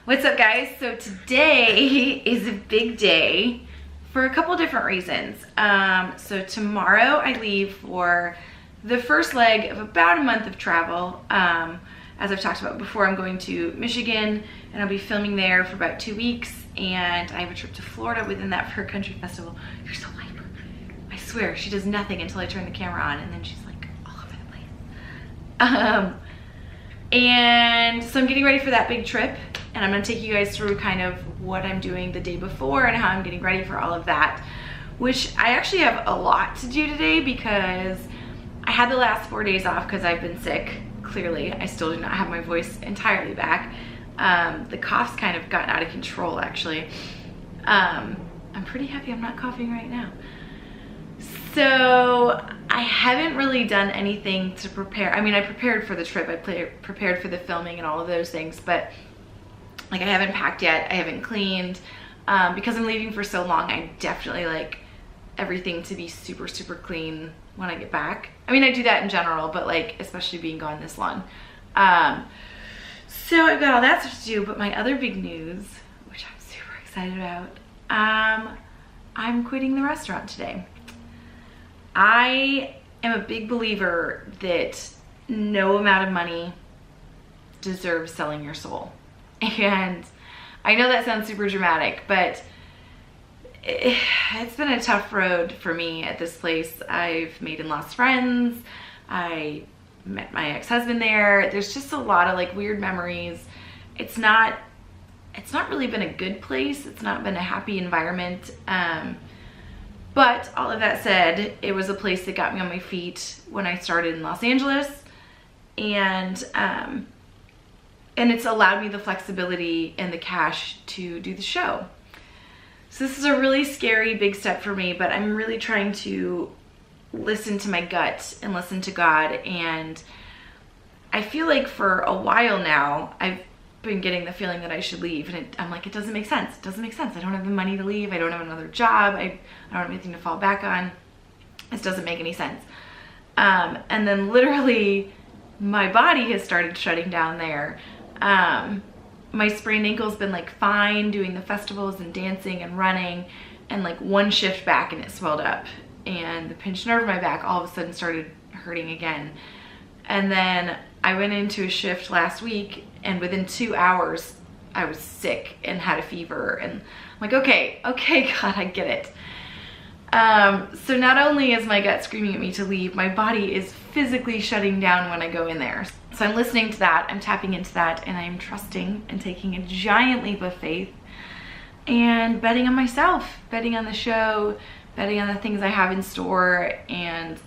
What's up, guys? So today is a big day for a couple different reasons. So tomorrow I leave for the first leg of about a month of travel. As I've talked about before, I'm going to Michigan and I'll be filming there for about 2 weeks, and I have a trip to Florida within that for a country festival. You're so hyper. I swear, she does nothing until I turn the camera on, and then she's like all over the place. And so I'm getting ready for that big trip, and I'm gonna take you guys through kind of what I'm doing the day before and how I'm getting ready for all of that, which I actually have a lot to do today because I had the last 4 days off because I've been sick. Clearly, I still do not have my voice entirely back. The cough's kind of gotten out of control, actually. I'm pretty happy I'm not coughing right now. So I haven't really done anything to prepare. I mean, I prepared for the trip. I prepared for the filming and all of those things, but like I haven't packed yet. I haven't cleaned. Because I'm leaving for so long, I definitely like everything to be super, super clean when I get back. I mean, I do that in general, but like, especially being gone this long. So I've got all that stuff to do, but my other big news, which I'm super excited about, I'm quitting the restaurant today. I am a big believer that no amount of money deserves selling your soul. And I know that sounds super dramatic, but it's been a tough road for me at this place. I've made and lost friends. I met my ex-husband there. There's just a lot of like weird memories. It's not really been a good place. It's not been a happy environment. But all of that said, it was a place that got me on my feet when I started in Los Angeles, and it's allowed me the flexibility and the cash to do the show. So this is a really scary big step for me, but I'm really trying to listen to my gut and listen to God. And I feel like for a while now, I've been getting the feeling that I should leave, and I'm like, it doesn't make sense. It doesn't make sense. I don't have the money to leave. I don't have another job. I don't have anything to fall back on. This doesn't make any sense. And then literally my body has started shutting down there. My sprained ankle's been like fine doing the festivals and dancing and running, and like one shift back and it swelled up, and the pinched nerve in my back all of a sudden started hurting again. And then I went into a shift last week, and within 2 hours I was sick and had a fever, and I'm like, okay, God, I get it. So not only is my gut screaming at me to leave, my body is physically shutting down when I go in there. So I'm listening to that, I'm tapping into that, and I'm trusting and taking a giant leap of faith and betting on myself, betting on the show, betting on the things I have in store, and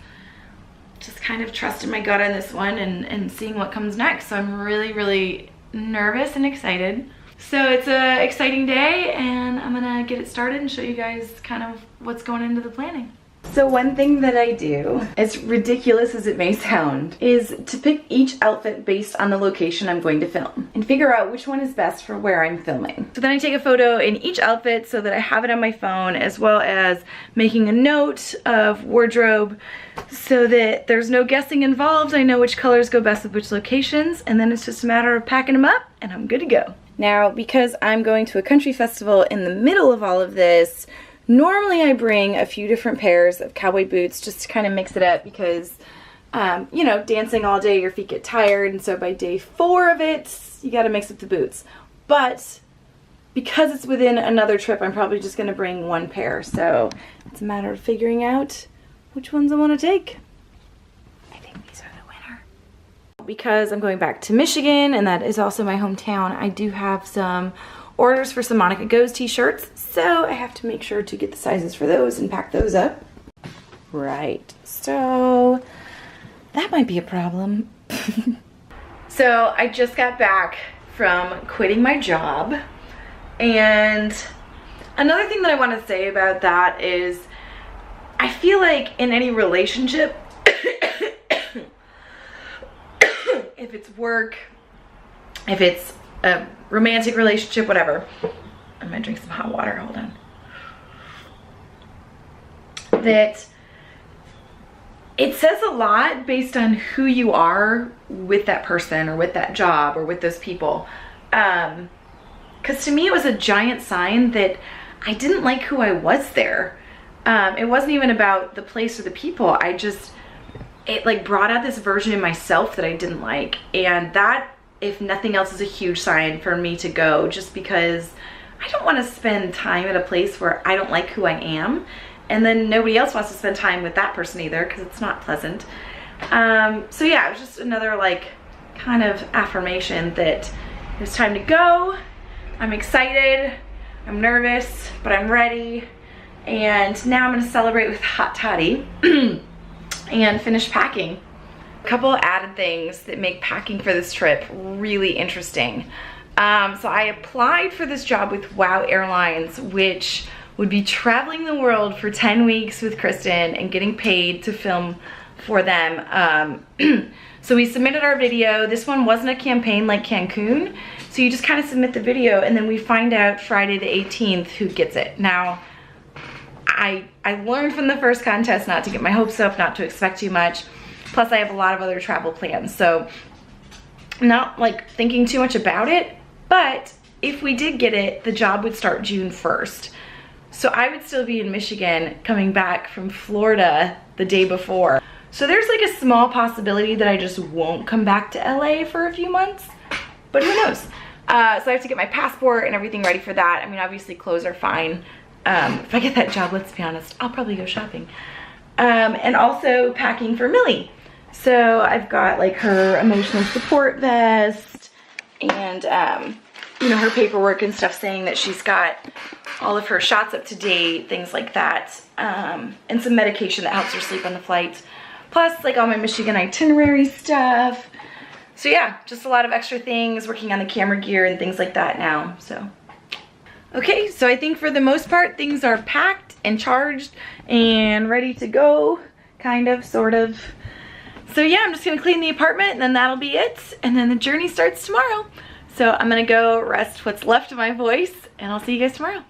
just kind of trusting my gut on this one and seeing what comes next. So I'm really, really nervous and excited. So it's an exciting day, and I'm gonna get it started and show you guys kind of what's going into the planning. So one thing that I do, as ridiculous as it may sound, is to pick each outfit based on the location I'm going to film and figure out which one is best for where I'm filming. So then I take a photo in each outfit so that I have it on my phone, as well as making a note of wardrobe so that there's no guessing involved. I know which colors go best with which locations, and then it's just a matter of packing them up and I'm good to go. Now, because I'm going to a country festival in the middle of all of this, normally I bring a few different pairs of cowboy boots just to kind of mix it up because, you know, dancing all day, your feet get tired, and so by day 4 of it, you got to mix up the boots. But because it's within another trip, I'm probably just going to bring one pair. So it's a matter of figuring out which ones I want to take. I think these are the winner. Because I'm going back to Michigan, and that is also my hometown, I do have some orders for some Monica Goes t-shirts, so I have to make sure to get the sizes for those and pack those up. Right, so that might be a problem. So I just got back from quitting my job, and another thing that I want to say about that is I feel like in any relationship, if it's work, if it's a romantic relationship, whatever. I'm gonna drink some hot water, hold on. That it says a lot based on who you are with that person or with that job or with those people. because to me it was a giant sign that I didn't like who I was there. It wasn't even about the place or the people. It like brought out this version of myself that I didn't like. And that, if nothing else, is a huge sign for me to go, just because I don't want to spend time at a place where I don't like who I am. And then nobody else wants to spend time with that person either, because it's not pleasant. So yeah, it was just another like kind of affirmation that it was time to go. I'm excited, I'm nervous, but I'm ready. And now I'm gonna celebrate with hot toddy and finish packing. A couple added things that make packing for this trip really interesting. So I applied for this job with WOW Airlines, which would be traveling the world for 10 weeks with Kristen and getting paid to film for them. So we submitted our video. This one wasn't a campaign like Cancun. So you just kind of submit the video and then we find out Friday the 18th who gets it. Now, I learned from the first contest not to get my hopes up, not to expect too much. Plus I have a lot of other travel plans. So not like thinking too much about it, but if we did get it, the job would start June 1st. So I would still be in Michigan coming back from Florida the day before. So there's like a small possibility that I just won't come back to LA for a few months, but who knows? So I have to get my passport and everything ready for that. I mean, obviously clothes are fine. If I get that job, let's be honest, I'll probably go shopping. And also packing for Millie. So I've got like her emotional support vest and you know, her paperwork and stuff saying that she's got all of her shots up to date, things like that, and some medication that helps her sleep on the flight. Plus like all my Michigan itinerary stuff. So yeah, just a lot of extra things, working on the camera gear and things like that now, so. Okay, so I think for the most part, things are packed and charged and ready to go, kind of, sort of. So yeah, I'm just gonna clean the apartment and then that'll be it. And then the journey starts tomorrow. So I'm gonna go rest what's left of my voice and I'll see you guys tomorrow.